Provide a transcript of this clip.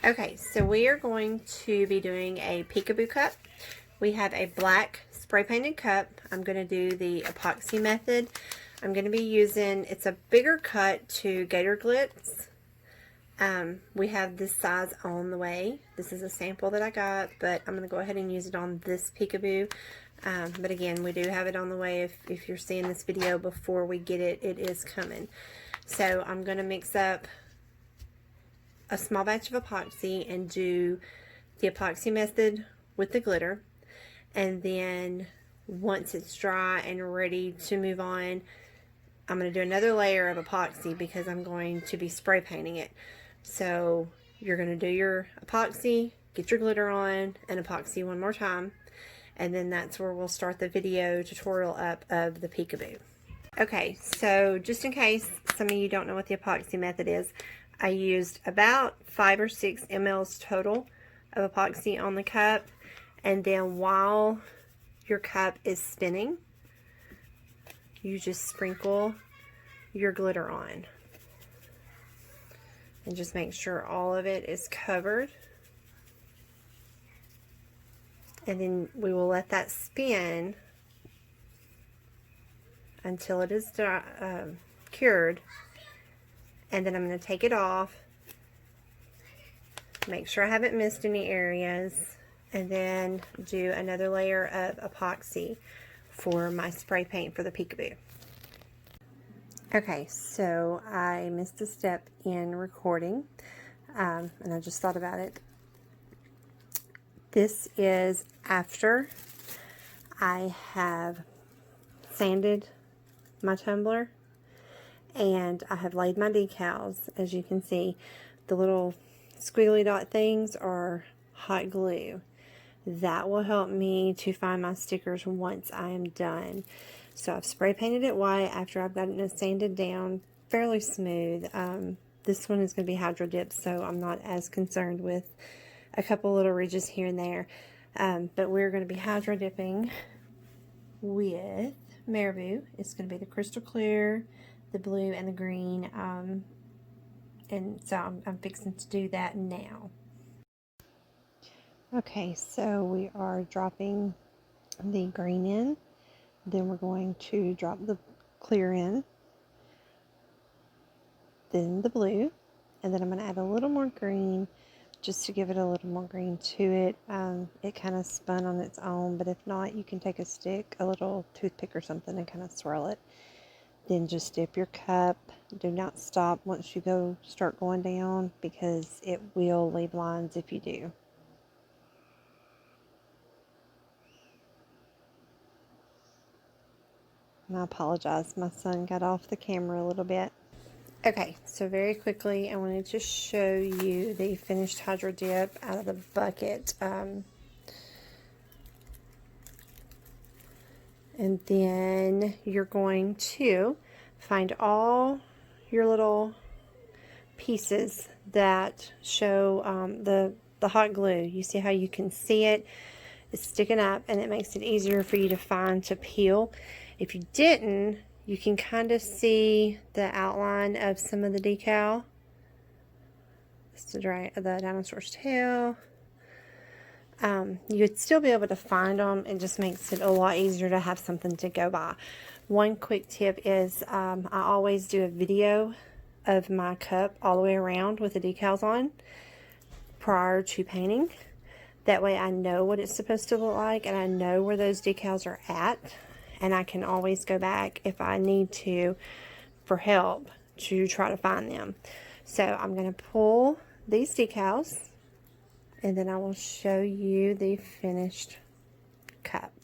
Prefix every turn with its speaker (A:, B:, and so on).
A: Okay, so we are going to be doing a Peekaboo Cup. We have a black spray painted cup. I'm going to do the Epoxy Method. I'm going to be using, it's a bigger cut to Gator Glitz. We have this size on the way. This is a sample that I got, but I'm going to go ahead and use it on this Peekaboo. But again, we do have it on the way. If you're seeing this video before we get it, it is coming. So I'm going to mix up a small batch of epoxy and do the Epoxy Method with the glitter, and then once it's dry and ready to move on, I'm going to do another layer of epoxy because I'm going to be spray painting it. So you're going to do your epoxy, get your glitter on, and epoxy one more time, and then that's where we'll start the video tutorial up of the Peekaboo. Okay, so just in case some of you don't know what the Epoxy Method is, I used about 5 or 6 mLs total of epoxy on the cup, and then while your cup is spinning, you just sprinkle your glitter on. And just make sure all of it is covered. And then we will let that spin until it is cured. And then I'm going to take it off, make sure I haven't missed any areas, and then do another layer of epoxy for my spray paint for the Peekaboo. Okay, so I missed a step in recording, and I just thought about it. This is after I have sanded my tumbler and I have laid my decals. As you can see, the little squiggly dot things are hot glue. That will help me to find my stickers once I am done. So I've spray painted it white after I've gotten it sanded down fairly smooth. This one is going to be hydro dipped, so I'm not as concerned with a couple little ridges here and there. But we're going to be hydro dipping with Marabou. It's going to be the crystal clear, the blue, and the green. And so I'm fixing to do that now. Okay, so we are dropping the green in. Then we're going to drop the clear in. Then the blue. And then I'm going to add a little more green just to give it a little more green to it. It kind of spun on its own, but if not, you can take a stick, a little toothpick or something, and kind of swirl it. Then just dip your cup. Do not stop once you start going down, because it will leave lines if you do. And I apologize, my son got off the camera a little bit. Okay, so very quickly, I wanted to show you the finished hydro dip out of the bucket. And then you're going to find all your little pieces that show the hot glue. You see how you can see it? It's sticking up, and it makes it easier for you to find to peel. If you didn't, you can kind of see the outline of some of the decal. It's the dinosaur's tail. You would still be able to find them. It just makes it a lot easier to have something to go by. One quick tip is I always do a video of my cup all the way around with the decals on prior to painting. That way I know what it's supposed to look like, and I know where those decals are at, and I can always go back if I need to for help to try to find them. So I'm going to pull these decals, and then I will show you the finished cup.